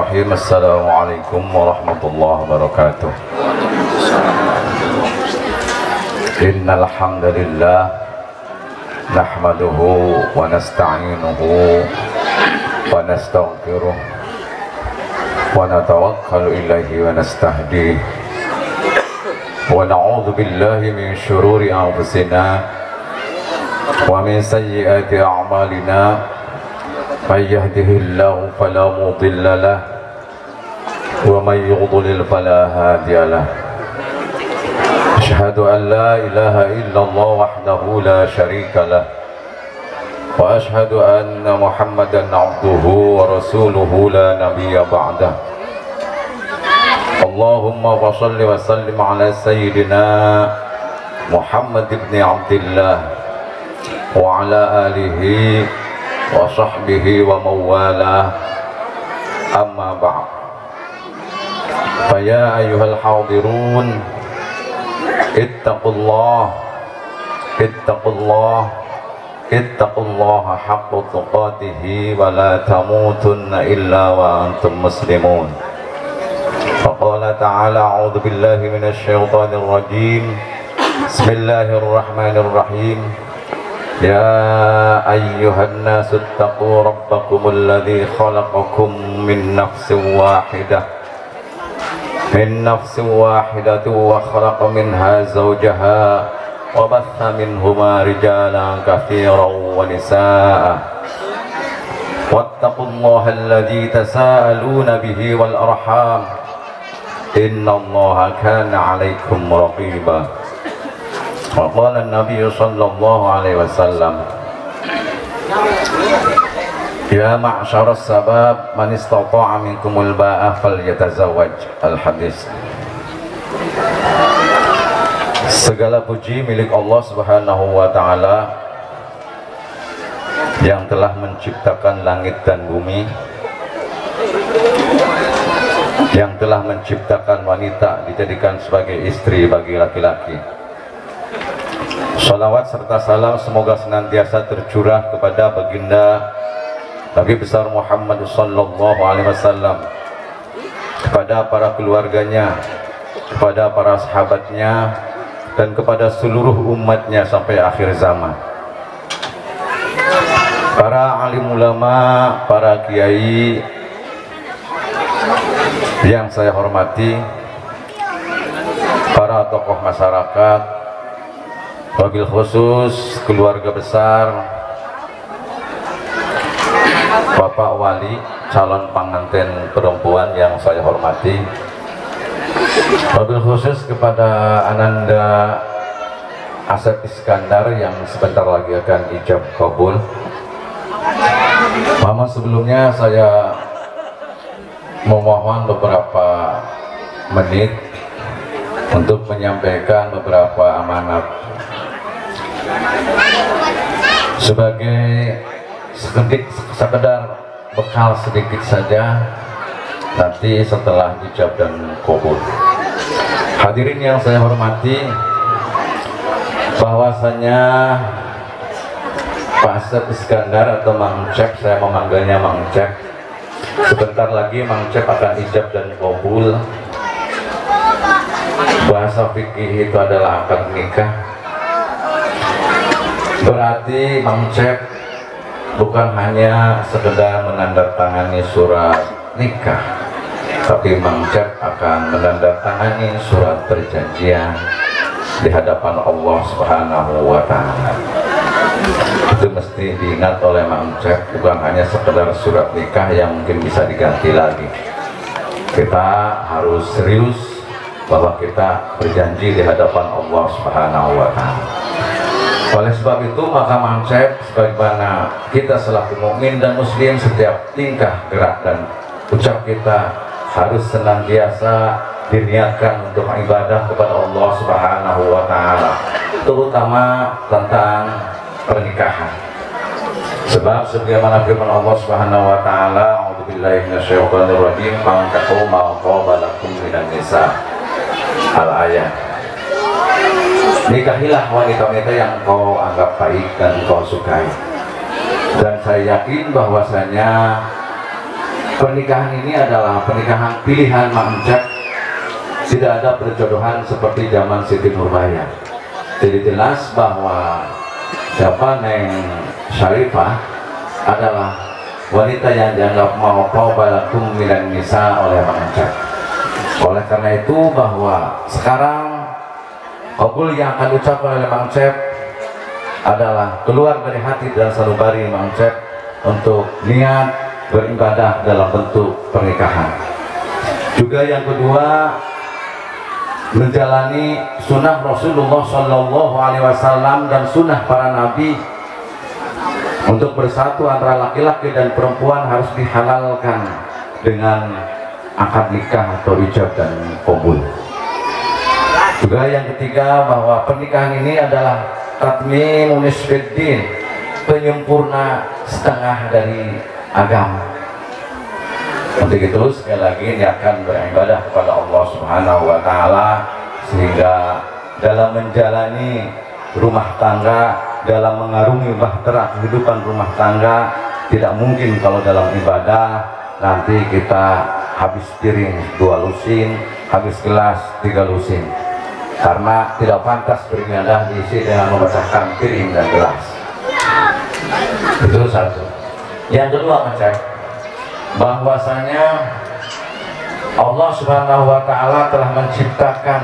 Bismillahirrahmanirrahim. Assalamualaikum warahmatullahi wabarakatuh. Innal hamdalillah nahmaduhu wa nasta'inuhu wa nastaghfiruh wa natawakkalu ilaihi wa nastahdihi wa na'udzu billahi min syururi anfusina wa min sayyiati a'malina. من يهده الله فلا مضل له ومن يضلل فلا هادي له أشهد أن لا إله إلا الله وحده لا شريك له وأشهد أن محمدا عبده ورسوله لا نبي بعده اللهم صل وسلم على سيدنا محمد بن عبد الله وعلى آله wa sahbihi wa mawalah, amma ba'd. Faya ayyuhal hadirun ittaqullah haqqa tuqatih wa la tamutunna illa wa antum muslimun. Faqala ta'ala a'udzu billahi minasy syaithanir rajim. Bismillahirrahmanirrahim. يا أيها الناس اتقوا ربكم الذي خلقكم من نفس واحدة وخلق منها زوجها وبث منهما رجالا كثيرا ونساء واتقوا الله الذي تساءلون به والأرحام إن الله كان عليكم رقيبا. Qala Nabi sallallahu alaihi wasallam, ya ma'syaras sabab man istata'a minkumul ba'ah falyatazawwaj. Al-hadis. Segala puji milik Allah Subhanahu wa taala yang telah menciptakan langit dan bumi, yang telah menciptakan wanita dijadikan sebagai istri bagi laki-laki. Salawat serta salam semoga senantiasa tercurah kepada baginda Nabi besar Muhammad sallallahu alaihi wasallam, kepada para keluarganya, kepada para sahabatnya, dan kepada seluruh umatnya sampai akhir zaman. Para alim ulama, para kiai yang saya hormati, para tokoh masyarakat, wabil khusus keluarga besar Bapak Wali calon pengantin perempuan yang saya hormati, wabil khusus kepada Ananda Asep Iskandar yang sebentar lagi akan ijab kabul. Mama, sebelumnya saya memohon beberapa menit untuk menyampaikan beberapa amanat sebagai sekedar bekal sedikit saja nanti setelah ijab dan kabul. Hadirin yang saya hormati, bahwasanya Pak Asep Iskandar atau Mang Cep, saya memanggilnya Mang Cep, sebentar lagi Mang Cep akan ijab dan kabul. Bahasa fikih itu adalah akad nikah. Berarti Mang Cep bukan hanya sekedar menandatangani surat nikah, tapi Mang Cep akan menandatangani surat perjanjian di hadapan Allah Subhanahu wa Ta'ala. Itu mesti diingat oleh Mang Cep, bukan hanya sekedar surat nikah yang mungkin bisa diganti lagi. Kita harus serius bahwa kita berjanji di hadapan Allah Subhanahu wa Ta'ala. Oleh sebab itu maka Mang Cep, sebagaimana kita selaku mukmin dan muslim, setiap tingkah, gerak dan ucap kita harus senantiasa diniatkan untuk ibadah kepada Allah Subhanahu wa Ta'ala, terutama tentang pernikahan. Sebab sebagaimana firman Allah Subhanahu wa Ta'ala, a'udzubillahi minasyaitonir rajim, fankihu ma taba lakum minan nisa. Al-ayat. Nikahilah wanita-wanita yang engkau anggap baik dan engkau sukai. Dan saya yakin bahwasanya pernikahan ini adalah pernikahan pilihan Mang Encep. Tidak ada perjodohan seperti zaman Siti Nurbaya. Jadi jelas bahwa siapa Neng Syarifah adalah wanita yang dianggap mau balakum milan nisa oleh Mang Encep. Oleh karena itu bahwa sekarang qabul yang akan diucapkan oleh Mang Encep adalah keluar dari hati dan sanubari Mang Encep untuk niat beribadah dalam bentuk pernikahan. Juga yang kedua, menjalani sunnah Rasulullah Shallallahu Alaihi Wasallam dan sunnah para nabi untuk bersatu antara laki-laki dan perempuan harus dihalalkan dengan akad nikah atau ijab dan qabul. Juga yang ketiga bahwa pernikahan ini adalah tatmim nisfiddin, penyempurna setengah dari agama. Untuk itu sekali lagi niatkan beribadah kepada Allah Subhanahu wa Ta'ala, sehingga dalam menjalani rumah tangga, dalam mengarungi bahtera kehidupan rumah tangga, tidak mungkin kalau dalam ibadah nanti kita habis piring 2 lusin, habis gelas 3 lusin, karena tidak pantas beribadah diisi dengan memecahkan piring dan gelas. Itu satu. Yang kedua, bahwasanya Allah Subhanahu wa Ta'ala telah menciptakan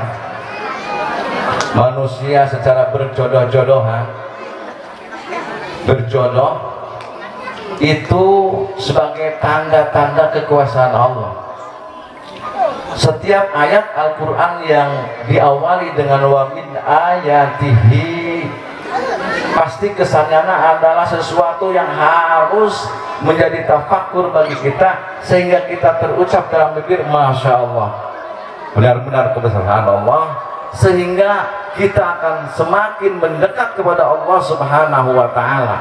manusia secara berjodoh-jodohan. Berjodoh itu sebagai tanda-tanda kekuasaan Allah. Setiap ayat Al-Quran yang diawali dengan wa min ayatihi, pasti kesannya adalah sesuatu yang harus menjadi tafakur bagi kita, sehingga kita terucap dalam bibir Masya Allah, benar-benar kebesaran Allah, sehingga kita akan semakin mendekat kepada Allah Subhanahu wa Ta'ala.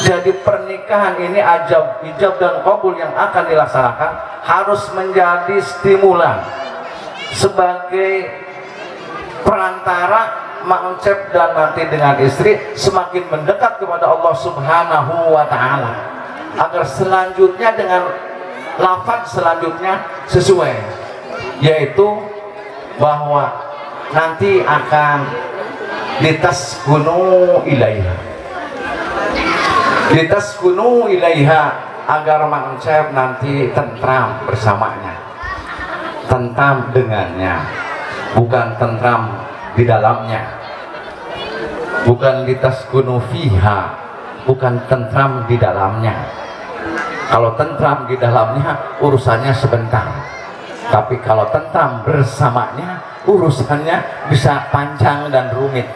Jadi pernikahan ini ijab dan qabul yang akan dilaksanakan harus menjadi stimulan sebagai perantara Mang Encep dan nanti dengan istri semakin mendekat kepada Allah Subhanahu wa Ta'ala, agar selanjutnya dengan lafaz selanjutnya sesuai, yaitu bahwa nanti akan litaskunu ilaiha, litaskunu ilaiha, agar Mang Encep nanti tentram bersamanya, tentram dengannya, bukan tentram di dalamnya, bukan litaskunu fiha, bukan tentram di dalamnya. Kalau tentram di dalamnya urusannya sebentar, tapi kalau tentram bersamanya urusannya bisa panjang dan rumit.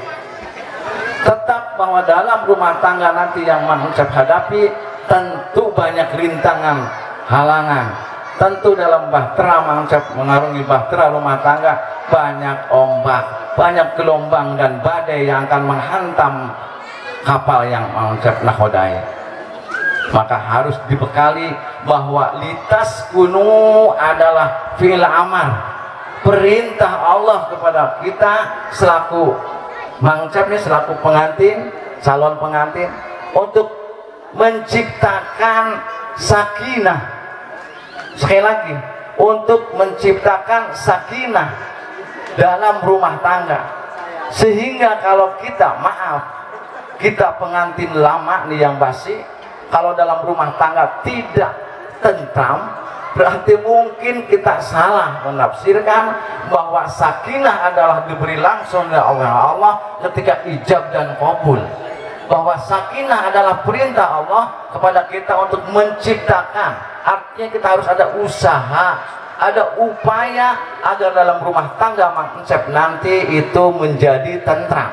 Tetap bahwa dalam rumah tangga nanti yang Mang Encep hadapi tentu banyak rintangan, halangan. Tentu dalam bahtera Mang Encep mengarungi bahtera rumah tangga banyak ombak, banyak gelombang dan badai yang akan menghantam kapal yang Mang Encep nahodai. Maka harus dibekali bahwa litaskunu adalah fi'il amar, perintah Allah kepada kita selaku Mang Encep ini, selaku pengantin, calon pengantin, untuk menciptakan sakinah. Sekali lagi, untuk menciptakan sakinah dalam rumah tangga, sehingga kalau kita, maaf, kita pengantin lama nih yang basi, kalau dalam rumah tangga tidak tentram, berarti mungkin kita salah menafsirkan bahwa sakinah adalah diberi langsung oleh Allah ketika ijab dan qabul, bahwa sakinah adalah perintah Allah kepada kita untuk menciptakan. Artinya kita harus ada usaha, ada upaya agar dalam rumah tangga Mang Encep nanti itu menjadi tentram.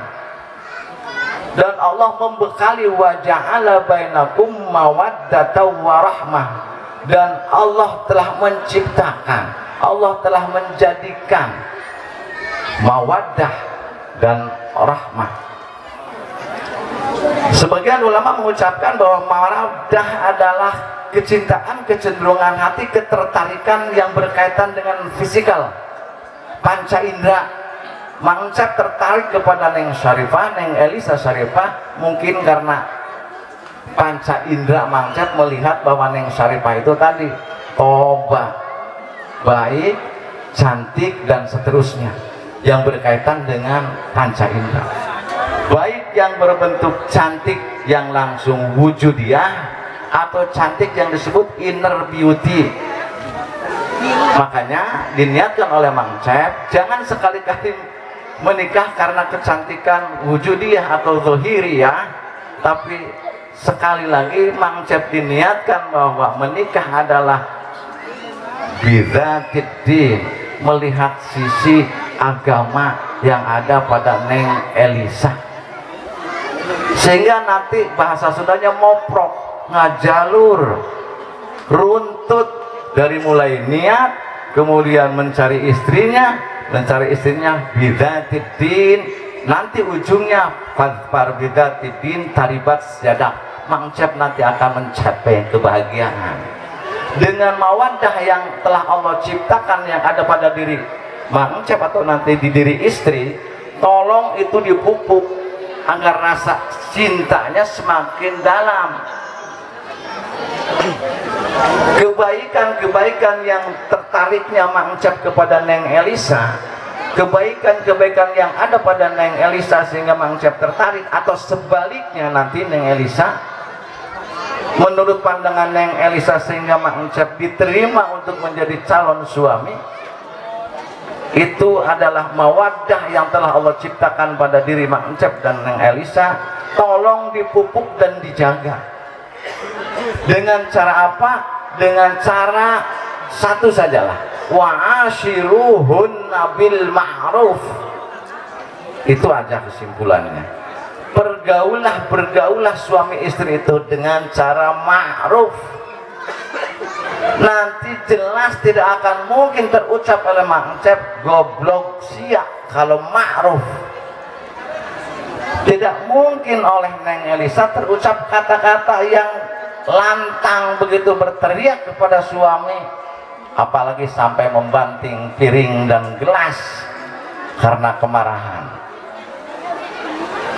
Dan Allah membekali wa ja'ala bainakum mawaddatan wa rahmah, dan Allah telah menciptakan, Allah telah menjadikan mawaddah dan rahmah. Sebagian ulama mengucapkan bahwa mawaddah adalah kecintaan, kecenderungan hati, ketertarikan yang berkaitan dengan fisikal, panca indera. Mang Encep tertarik kepada Neng Syarifah, Neng Elisa Syarifah, mungkin karena panca indera Mang Encep melihat bahwa Neng Syarifah itu tadi toba, baik, cantik, dan seterusnya yang berkaitan dengan panca indera, baik yang berbentuk cantik yang langsung wujudiah atau cantik yang disebut inner beauty. Makanya diniatkan oleh Mang Cep, jangan sekali-kali menikah karena kecantikan wujudiah atau zahiriyah, tapi sekali lagi Mang Cep diniatkan bahwa menikah adalah bidzatiddin, melihat sisi agama yang ada pada Neng Elisa, sehingga nanti bahasa Sundanya moprok, ngajalur, runtut, dari mulai niat, kemudian mencari istrinya bidzatiddin, nanti ujungnya fadfar bidzatiddin taribat syadak. Mang Cep nanti akan mencapai kebahagiaan dengan mawaddah yang telah Allah ciptakan yang ada pada diri Mang Cep atau nanti di diri istri. Tolong itu dipupuk agar rasa cintanya semakin dalam. Kebaikan-kebaikan yang tertariknya Mang Cep kepada Neng Elisa, kebaikan-kebaikan yang ada pada Neng Elisa sehingga Mang Cep tertarik, atau sebaliknya nanti Neng Elisa menurut pandangan Neng Elisa sehingga Mang Cep diterima untuk menjadi calon suami, itu adalah mawaddah yang telah Allah ciptakan pada diri Mang Cep dan Neng Elisa. Tolong dipupuk dan dijaga. Dengan cara apa? Dengan cara satu sajalah, wa ashiruhunna bil ma'ruf. Itu aja kesimpulannya. Bergaulah suami istri itu dengan cara ma'ruf. Nanti jelas tidak akan mungkin terucap oleh Mang Cep goblok sia kalau ma'ruf. Tidak mungkin oleh Neng Elisa terucap kata-kata yang lantang begitu berteriak kepada suami, apalagi sampai membanting piring dan gelas karena kemarahan.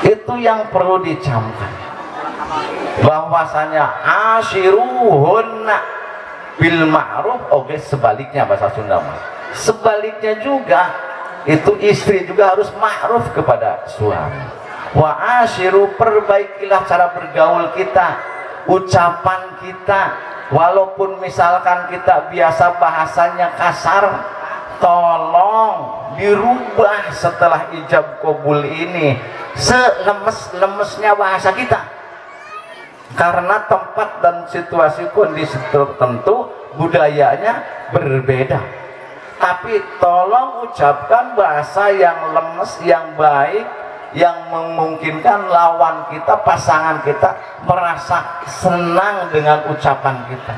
Itu yang perlu dicamkan, bahwasanya ashiruhunna bil ma'ruf. Oke, sebaliknya bahasa Sunda, sebaliknya juga itu istri juga harus ma'ruf kepada suami. Wa ashiru, perbaikilah cara bergaul kita, ucapan kita, walaupun misalkan kita biasa bahasanya kasar, tolong dirubah setelah ijab kabul ini selemes-lemesnya bahasa kita, karena tempat dan situasi kondisi tertentu budayanya berbeda. Tapi tolong ucapkan bahasa yang lemes, yang baik, yang memungkinkan lawan kita, pasangan kita merasa senang dengan ucapan kita.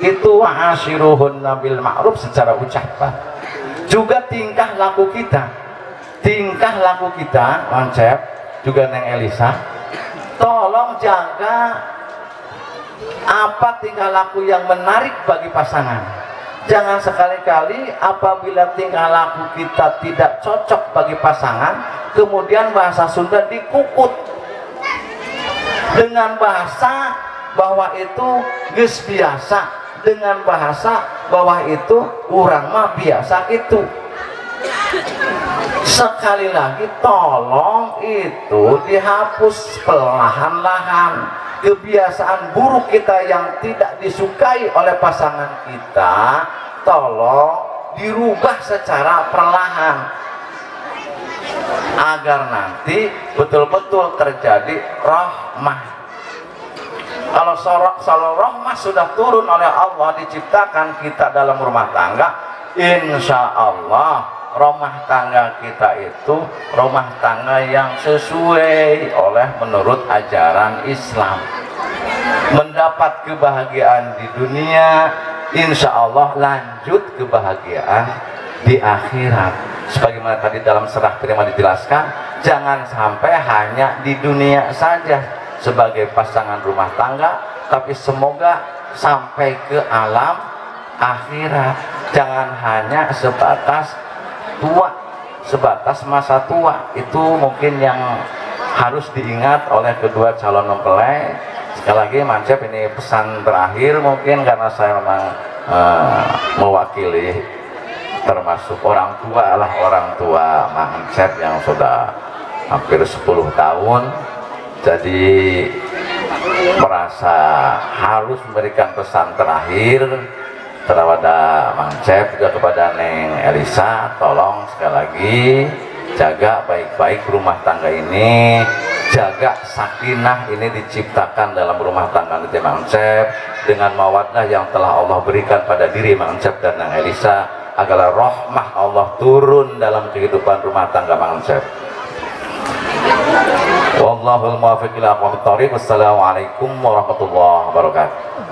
Itu ashiruhunna bil ma'ruf secara ucapan. Juga tingkah laku kita, Mang Cep, juga Neng Elisa, tolong jaga apa tingkah laku yang menarik bagi pasangan. Jangan sekali-kali apabila tingkah laku kita tidak cocok bagi pasangan, kemudian bahasa Sunda dikukut dengan bahasa bahwa itu geus biasa, dengan bahasa bahwa itu urang mah biasa itu. Sekali lagi tolong itu dihapus perlahan-lahan. Kebiasaan buruk kita yang tidak disukai oleh pasangan kita tolong dirubah secara perlahan agar nanti betul-betul terjadi rahmah. Kalau rahmah sudah turun oleh Allah, diciptakan kita dalam rumah tangga, insya Allah rumah tangga kita itu rumah tangga yang sesuai oleh menurut ajaran Islam, mendapat kebahagiaan di dunia, insya Allah lanjut kebahagiaan di akhirat. Sebagaimana tadi dalam serah terima dijelaskan, jangan sampai hanya di dunia saja sebagai pasangan rumah tangga, tapi semoga sampai ke alam akhirat. Jangan hanya sebatas tua, sebatas masa tua. Itu mungkin yang harus diingat oleh kedua calon mempelai. Sekali lagi Mang Cep, ini pesan terakhir mungkin, karena saya memang mewakili, termasuk orang tua Mang Encep yang sudah hampir 10 tahun, jadi merasa harus memberikan pesan terakhir kepada Mang Encep, juga kepada Neng Elisa. Tolong sekali lagi jaga baik-baik rumah tangga ini, jaga sakinah ini diciptakan dalam rumah tangga nanti Mang Encep, dengan mawaddah yang telah Allah berikan pada diri Mang Encep dan Neng Elisa, agar rahmah Allah turun dalam kehidupan rumah tangga Mang Encep. Wallahul muwaffiq ila aqwamit thoriq. Wassalamualaikum warahmatullahi wabarakatuh.